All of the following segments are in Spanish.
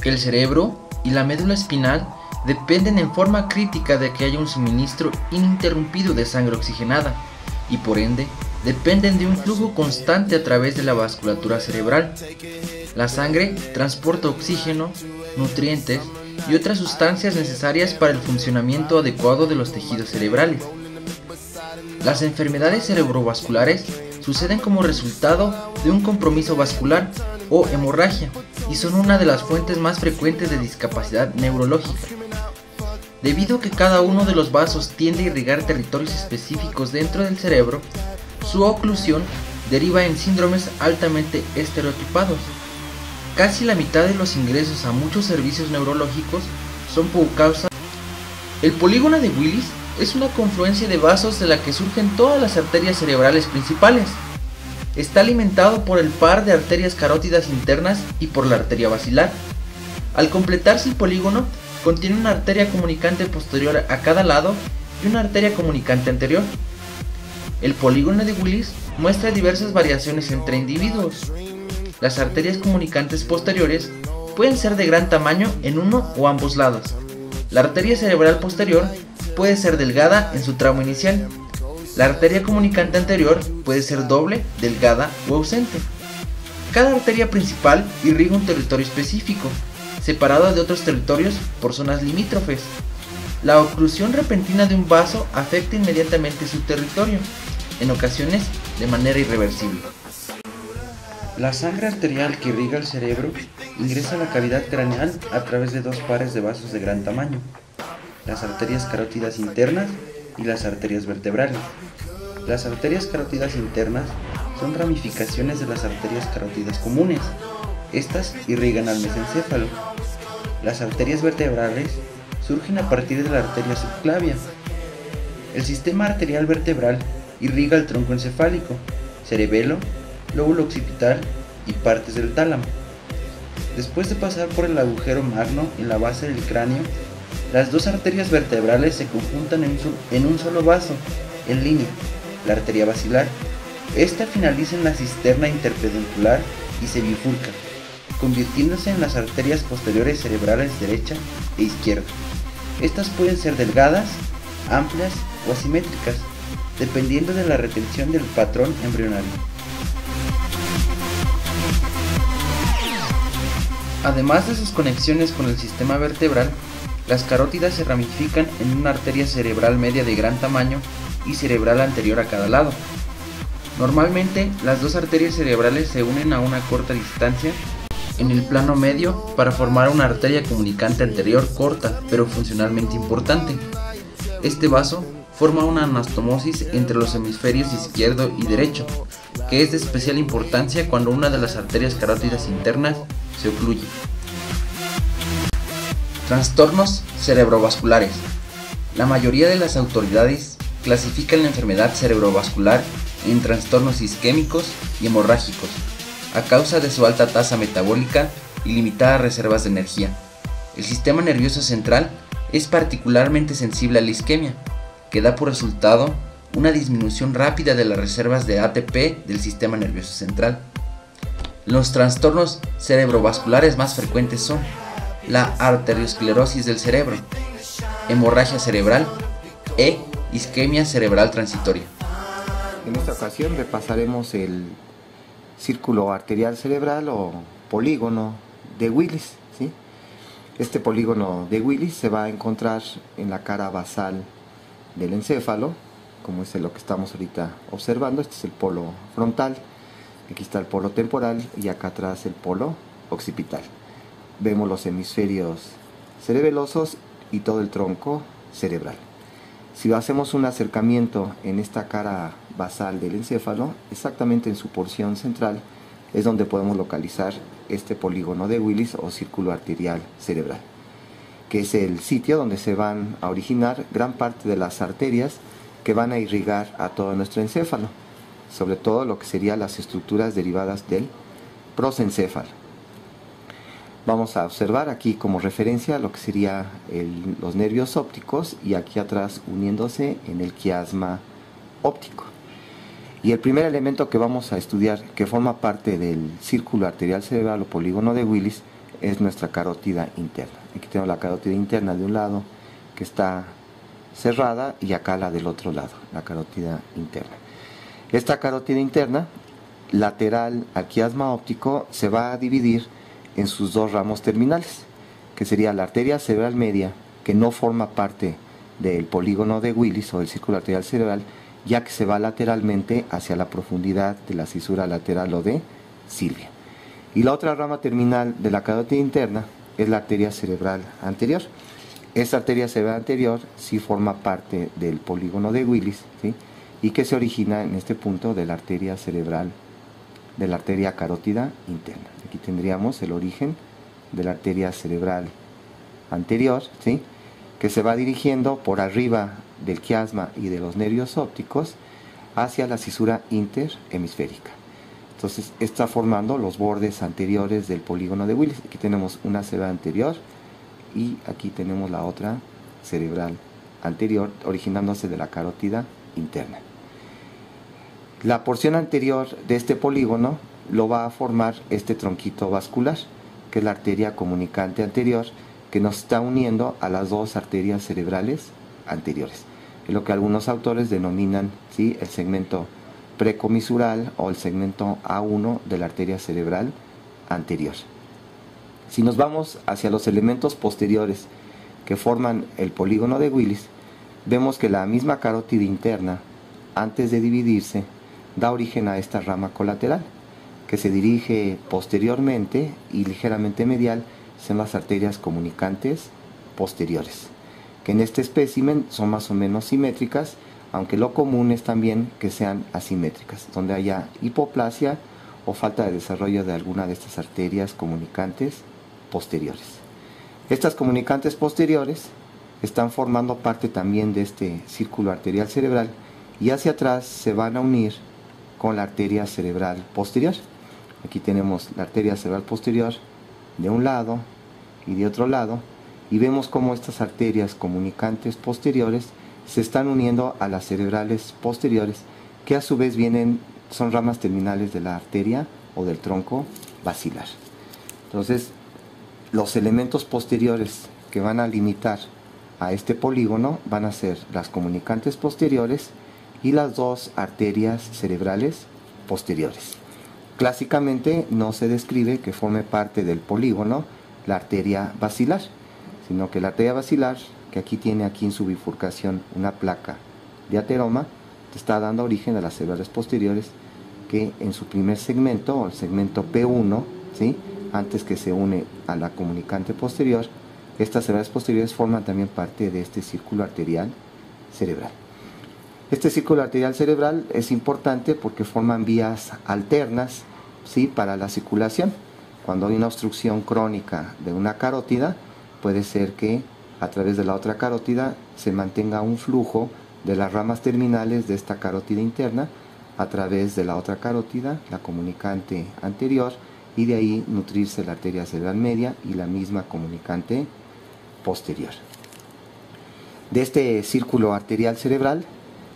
El cerebro y la médula espinal dependen en forma crítica de que haya un suministro ininterrumpido de sangre oxigenada y por ende dependen de un flujo constante a través de la vasculatura cerebral. La sangre transporta oxígeno, nutrientes y otras sustancias necesarias para el funcionamiento adecuado de los tejidos cerebrales. Las enfermedades cerebrovasculares suceden como resultado de un compromiso vascular o hemorragia y son una de las fuentes más frecuentes de discapacidad neurológica. Debido a que cada uno de los vasos tiende a irrigar territorios específicos dentro del cerebro, su oclusión deriva en síndromes altamente estereotipados. Casi la mitad de los ingresos a muchos servicios neurológicos son por causa. El polígono de Willis es una confluencia de vasos de la que surgen todas las arterias cerebrales principales. Está alimentado por el par de arterias carótidas internas y por la arteria basilar. Al completarse el polígono, contiene una arteria comunicante posterior a cada lado y una arteria comunicante anterior. El polígono de Willis muestra diversas variaciones entre individuos. Las arterias comunicantes posteriores pueden ser de gran tamaño en uno o ambos lados. La arteria cerebral posterior puede ser delgada en su tramo inicial. La arteria comunicante anterior puede ser doble, delgada o ausente. Cada arteria principal irriga un territorio específico, separado de otros territorios por zonas limítrofes. La oclusión repentina de un vaso afecta inmediatamente su territorio, en ocasiones de manera irreversible. La sangre arterial que irriga el cerebro ingresa a la cavidad craneal a través de dos pares de vasos de gran tamaño, las arterias carótidas internas y las arterias vertebrales. Las arterias carótidas internas son ramificaciones de las arterias carótidas comunes. Estas irrigan al mesencéfalo. Las arterias vertebrales surgen a partir de la arteria subclavia. El sistema arterial vertebral irriga el tronco encefálico, cerebelo, lóbulo occipital y partes del tálamo. Después de pasar por el agujero magno en la base del cráneo, las dos arterias vertebrales se conjuntan en un solo vaso, en línea, la arteria basilar. Esta finaliza en la cisterna interpeduncular y se bifurca, convirtiéndose en las arterias posteriores cerebrales derecha e izquierda. Estas pueden ser delgadas, amplias o asimétricas, dependiendo de la retención del patrón embrionario. Además de sus conexiones con el sistema vertebral, las carótidas se ramifican en una arteria cerebral media de gran tamaño y cerebral anterior a cada lado. Normalmente, las dos arterias cerebrales se unen a una corta distancia en el plano medio para formar una arteria comunicante anterior corta, pero funcionalmente importante. Este vaso forma una anastomosis entre los hemisferios izquierdo y derecho, que es de especial importancia cuando una de las arterias carótidas internas se ocluye. Trastornos cerebrovasculares. La mayoría de las autoridades clasifican la enfermedad cerebrovascular en trastornos isquémicos y hemorrágicos, a causa de su alta tasa metabólica y limitadas reservas de energía. El sistema nervioso central es particularmente sensible a la isquemia, que da por resultado una disminución rápida de las reservas de ATP del sistema nervioso central. Los trastornos cerebrovasculares más frecuentes son la arteriosclerosis del cerebro, hemorragia cerebral e isquemia cerebral transitoria. En esta ocasión repasaremos el círculo arterial cerebral o polígono de Willis, ¿sí? Este polígono de Willis se va a encontrar en la cara basal del encéfalo, como es lo que estamos ahorita observando. Este es el polo frontal, aquí está el polo temporal y acá atrás el polo occipital. Vemos los hemisferios cerebelosos y todo el tronco cerebral. Si hacemos un acercamiento en esta cara basal del encéfalo, exactamente en su porción central, es donde podemos localizar este polígono de Willis o círculo arterial cerebral, que es el sitio donde se van a originar gran parte de las arterias que van a irrigar a todo nuestro encéfalo, sobre todo lo que serían las estructuras derivadas del prosencéfalo. Vamos a observar aquí como referencia lo que sería los nervios ópticos y aquí atrás uniéndose en el quiasma óptico. Y el primer elemento que vamos a estudiar que forma parte del círculo arterial cerebral o polígono de Willis es nuestra carótida interna. Aquí tenemos la carótida interna de un lado que está cerrada y acá la del otro lado, la carótida interna. Esta carótida interna, lateral al quiasma óptico, se va a dividir en sus dos ramos terminales, que sería la arteria cerebral media, que no forma parte del polígono de Willis o del círculo arterial cerebral, ya que se va lateralmente hacia la profundidad de la cisura lateral o de Sylvia. Y la otra rama terminal de la carótida interna es la arteria cerebral anterior. Esta arteria cerebral anterior sí forma parte del polígono de Willis, ¿sí? Y que se origina en este punto de la arteria cerebral, de la arteria carótida interna. Aquí tendríamos el origen de la arteria cerebral anterior, ¿sí? Que se va dirigiendo por arriba del quiasma y de los nervios ópticos hacia la cisura interhemisférica. Entonces está formando los bordes anteriores del polígono de Willis. Aquí tenemos una cerebral anterior y aquí tenemos la otra cerebral anterior, originándose de la carótida interna. La porción anterior de este polígono lo va a formar este tronquito vascular, que es la arteria comunicante anterior, que nos está uniendo a las dos arterias cerebrales anteriores. Es lo que algunos autores denominan, ¿sí?, el segmento precomisural o el segmento A1 de la arteria cerebral anterior. Si nos vamos hacia los elementos posteriores que forman el polígono de Willis, vemos que la misma carótida interna, antes de dividirse, da origen a esta rama colateral, que se dirige posteriormente y ligeramente medial son las arterias comunicantes posteriores, que en este espécimen son más o menos simétricas, aunque lo común es también que sean asimétricas, donde haya hipoplasia o falta de desarrollo de alguna de estas arterias comunicantes posteriores. Estas comunicantes posteriores están formando parte también de este círculo arterial cerebral y hacia atrás se van a unir con la arteria cerebral posterior. Aquí tenemos la arteria cerebral posterior de un lado y de otro lado, y vemos cómo estas arterias comunicantes posteriores se están uniendo a las cerebrales posteriores, que a su vez son ramas terminales de la arteria o del tronco basilar. Entonces, los elementos posteriores que van a limitar a este polígono van a ser las comunicantes posteriores y las dos arterias cerebrales posteriores. Clásicamente no se describe que forme parte del polígono la arteria basilar, sino que la arteria basilar, que aquí tiene en su bifurcación una placa de ateroma, está dando origen a las cerebrales posteriores, que en su primer segmento, o el segmento P1, ¿sí?, antes que se une a la comunicante posterior, estas cerebrales posteriores forman también parte de este círculo arterial cerebral. Este círculo arterial cerebral es importante porque forman vías alternas, ¿sí?, para la circulación. Cuando hay una obstrucción crónica de una carótida, puede ser que a través de la otra carótida se mantenga un flujo de las ramas terminales de esta carótida interna a través de la otra carótida, la comunicante anterior, y de ahí nutrirse la arteria cerebral media y la misma comunicante posterior. De este círculo arterial cerebral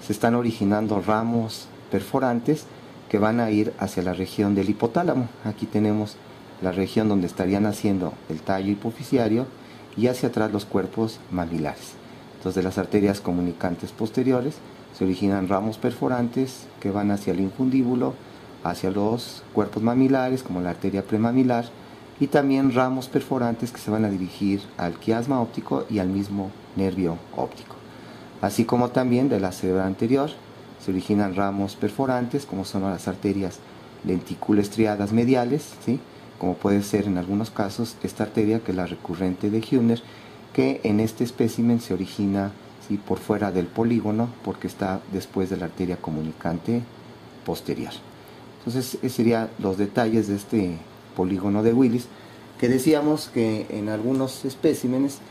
se están originando ramos perforantes que van a ir hacia la región del hipotálamo. Aquí tenemos la región donde estaría naciendo el tallo hipofisiario y hacia atrás los cuerpos mamilares. Entonces, de las arterias comunicantes posteriores se originan ramos perforantes que van hacia el infundíbulo, hacia los cuerpos mamilares como la arteria premamilar, y también ramos perforantes que se van a dirigir al quiasma óptico y al mismo nervio óptico. Así como también de la cerebral anterior se originan ramos perforantes como son las arterias lenticuloestriadas mediales, ¿sí?, como puede ser en algunos casos esta arteria, que es la recurrente de Hühner, que en este espécimen se origina, ¿sí?, por fuera del polígono, porque está después de la arteria comunicante posterior. Entonces, esos serían los detalles de este polígono de Willis, que decíamos que en algunos especímenes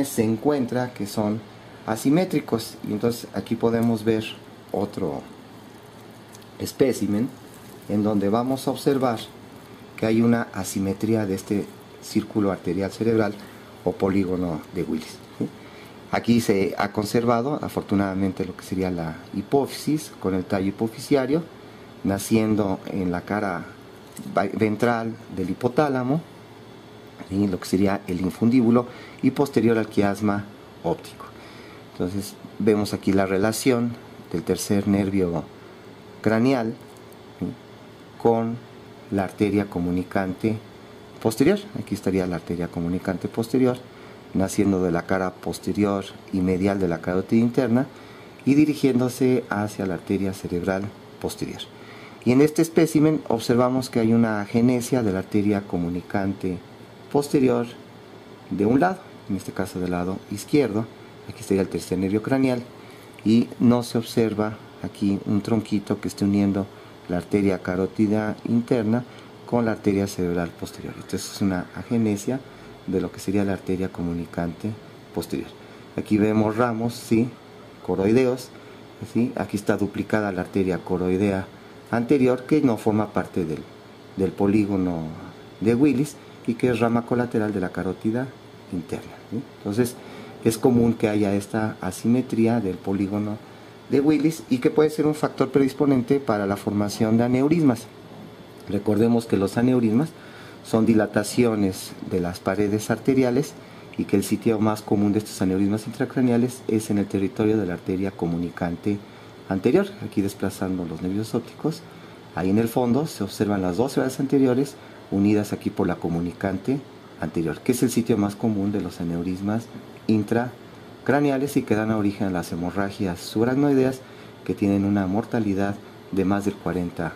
se encuentra que son asimétricos. Y entonces aquí podemos ver otro espécimen en donde vamos a observar que hay una asimetría de este círculo arterial cerebral o polígono de Willis, ¿sí? Aquí se ha conservado afortunadamente lo que sería la hipófisis con el tallo hipofisiario naciendo en la cara ventral del hipotálamo, ¿sí? Lo que sería el infundíbulo, y posterior al quiasma óptico. Entonces vemos aquí la relación del tercer nervio craneal, ¿sí? con la arteria comunicante posterior. Aquí estaría la arteria comunicante posterior, naciendo de la cara posterior y medial de la carótida interna y dirigiéndose hacia la arteria cerebral posterior. Y en este espécimen observamos que hay una agenesia de la arteria comunicante posterior de un lado, en este caso del lado izquierdo. Aquí estaría el tercer nervio craneal, y no se observa aquí un tronquito que esté uniendo la arteria carótida interna con la arteria cerebral posterior. Entonces es una agenesia de lo que sería la arteria comunicante posterior. Aquí vemos ramos, ¿sí? Coroideos, ¿sí? Aquí está duplicada la arteria coroidea anterior, que no forma parte del polígono de Willis y que es rama colateral de la carótida interna, ¿sí? Entonces es común que haya esta asimetría del polígono de Willis y que puede ser un factor predisponente para la formación de aneurismas. Recordemos que los aneurismas son dilataciones de las paredes arteriales y que el sitio más común de estos aneurismas intracraneales es en el territorio de la arteria comunicante anterior. Aquí desplazando los nervios ópticos, ahí en el fondo se observan las dos cerdas anteriores unidas aquí por la comunicante anterior, que es el sitio más común de los aneurismas intracraneales y que dan origen a las hemorragias subaracnoideas, que tienen una mortalidad de más del 40%.